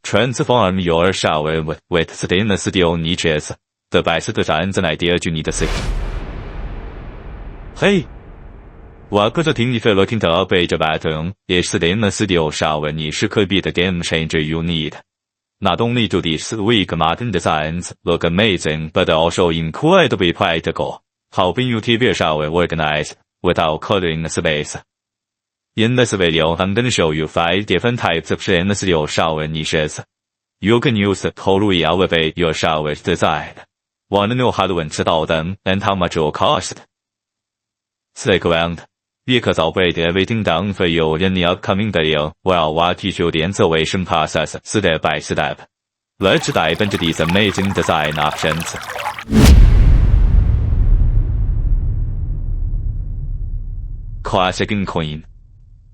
Transform your shower with stainless steel niches. The best designs and ideas you need to see. Hey! Welcome to if you're looking to upgrade your bathroom, is stainless steel shower niche could be the game changer you need. Not only do these sleek modern designs look amazing, but also incredibly practical, helping you keep your shower organized without cluttering the space. In this video, I'm going to show you 5 different types of stainless steel shower niches. You can use to totally elevate your shower's design. Want to know how to install them and how much it will cost? Stick around, because I'll break everything down for you in the upcoming video, where I'll walk you through the installation process step by step. Let's dive into these amazing design options. Classic and clean.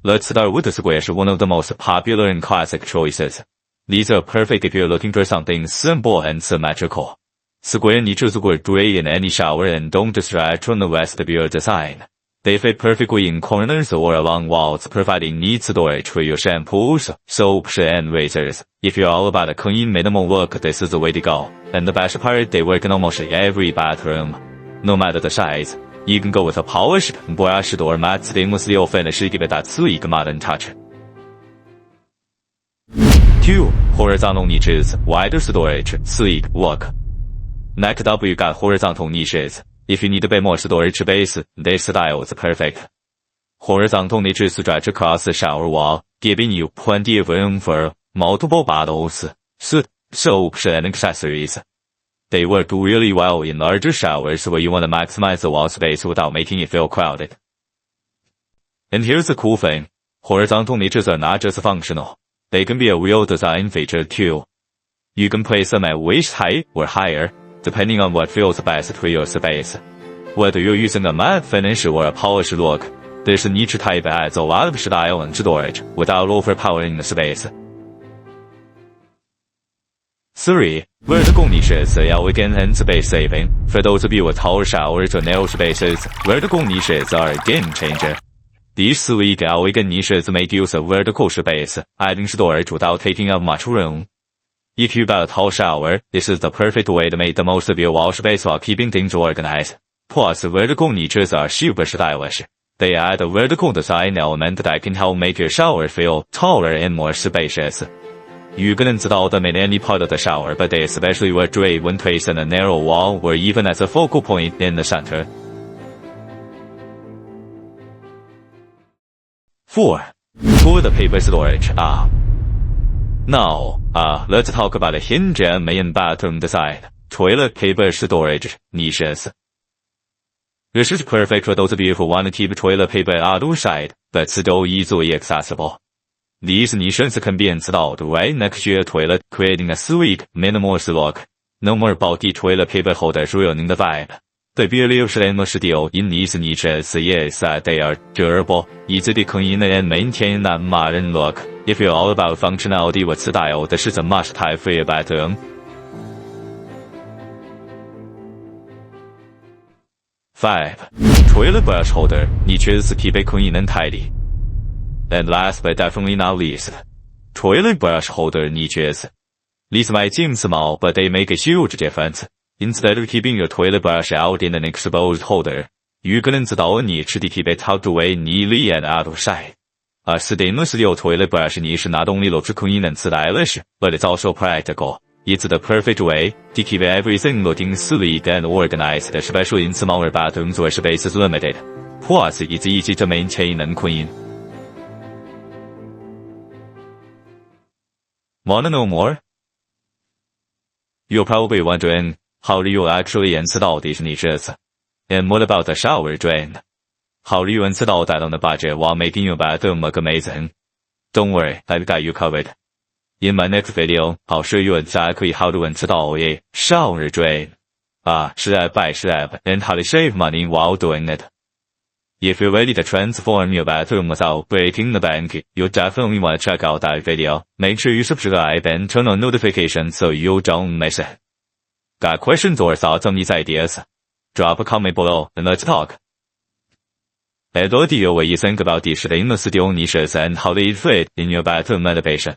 Let's start with the squish, one of the most popular and classic choices. These are perfect if you're looking for something simple and symmetrical. Square niches work great in any shower and don't distract from the rest of your design. They fit perfectly in corners or along walls, providing neat storage for your shampoos, soaps, and razors. If you're all about a clean, minimal look, this is the way to go. And the best part, they work in almost every bathroom. No matter the size, you can go with a polished, brushed, or matte stainless steel finish to give it that sleek, modern touch. 2. Horizontal niches, wider storage, sleek look. Next up, you got horizontal niches. If you need a bit more storage space, this style is perfect. Horizontal niches stretch across the shower wall, giving you plenty of room for multiple bottles, soaps, and accessories. They work really well in larger showers where you want to maximize the wall space without making it feel crowded. And here's the cool thing. Horizontal niches are not just functional. They can be a real design feature too. You can place them at waist height or higher, depending on what feels best for your space. Whether you're using a matte finish or a polished look, this niche type adds a lot of style and storage without overpowering the space. 3. Vertical niches, elegant and space-saving. For those of you with tall showers or narrow spaces, vertical niches are a game changer. These sleek, elegant niches make use of vertical space, adding storage without taking up much room. If you've got a tall shower, this is the perfect way to make the most of your wall space while keeping things organized. Plus, vertical niches are super stylish. They add a vertical design element that can help make your shower feel taller and more spacious. You can install them in any part of the shower, but they especially work great when placed in a narrow wall or even as a focal point in the center. 4. Toilet paper storage. Now, let's talk about a hinge and main bathroom design. Toilet paper storage niches. This is perfect for those of you who want to keep toilet paper outside, but still easily accessible. These niches can be installed right next to your toilet, creating a sleek, minimalist look. No more bulky toilet paper holders ruining the vibe. The beauty of stainless steel in these niches is that they are durable, easy to clean, and maintain that modern look. If you're all about functionality with style, this is a must-have for your bathroom. 5. Toilet brush holder niches keep it clean and tidy. And last but definitely not least, toilet brush holder niches. These might seem small, but they make a huge difference. Instead of keeping your toilet brush out in an exposed holder, you can install a niche to keep it tucked away neatly and outside. A stainless steel toilet brush niche not only looks clean and stylish, but it's also practical. It's the perfect way to keep everything looking sleek and organized, especially in smaller bathrooms where space is limited. Plus, it's easy to maintain and clean. Wanna know more? You're probably wondering, how do you actually install these niches? And what about the shower drain? How do you install that on a budget while making your bathroom look amazing? Don't worry, I've got you covered. In my next video, I'll show you exactly how to install a shower drain. Step by step, and how to save money while doing it. If you're ready to transform your bathroom without breaking the bank, you'll definitely want to check out that video. Make sure you subscribe and turn on notifications so you don't miss it. Got questions or thoughts on these ideas? Drop a comment below and let's talk. And what do you think about these stainless steel niches and how they fit in your bathroom renovation?